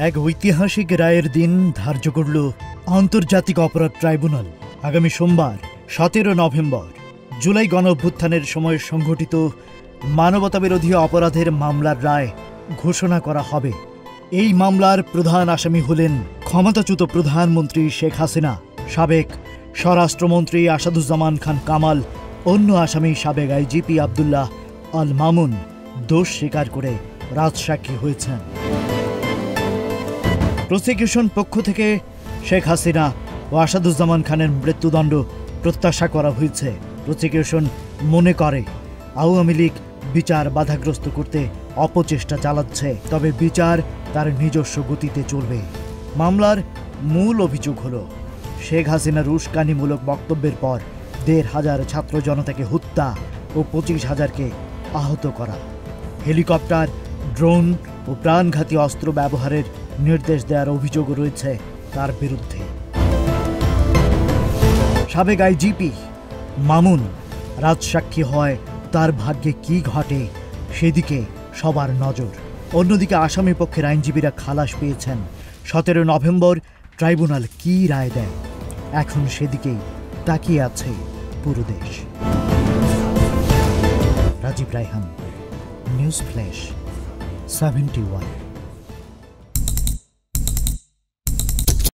এক ঐতিহাসিক রায়ের দিন ধার্য করল আন্তর্জাতিক অপরাধ ট্রাইব্যুনাল। আগামী সোমবার 17 নভেম্বর জুলাই গণঅভ্যুত্থানের সময় সংঘটিত মানবতাবিরোধী অপরাধের মামলার রায় ঘোষণা করা হবে। এই মামলার প্রধান আসামি হলেন ক্ষমতাচ্যুত প্রধানমন্ত্রী শেখ হাসিনা, সাবেক স্বরাষ্ট্রমন্ত্রী আসাদুজ্জামান খান কামাল, অন্য আসামি সাবেক আইজিপি আব্দুল্লাহ আল মামুন দোষ স্বীকার করে রাজসাক্ষী হয়েছেন। প্রসিকিউশন পক্ষ থেকে শেখ হাসিনা ও আসাদুজ্জামান খানের মৃত্যুদণ্ড প্রত্যাশা করা হয়েছে। প্রসিকিউশন মনে করে আওয়ামী লীগ বিচার বাধাগ্রস্ত করতে অপচেষ্টা চালাচ্ছে, তবে বিচার তার নিজস্ব গতিতে চলবে। মামলার মূল অভিযোগ হল শেখ হাসিনার উস্কানিমূলক বক্তব্যের পর ১৫০০ ছাত্র জনতাকে হত্যা ও ২৫,০০০কে আহত করা, হেলিকপ্টার, ড্রোন ও প্রাণঘাতী অস্ত্র ব্যবহারের নির্দেশ দেওয়ার অভিযোগ রয়েছে তার বিরুদ্ধে। সাবেক আইজিপি মামুন রাজসাক্ষী হয়, তার ভাগ্যে কি ঘটে সেদিকে সবার নজর। অন্যদিকে আসামি পক্ষের আইনজীবীরা খালাস পেয়েছেন। 17 নভেম্বর ট্রাইব্যুনাল কি রায় দেয়, এখন সেদিকেই তাকিয়ে আছে পুরো দেশ। Rajib Raihan, news flash 71।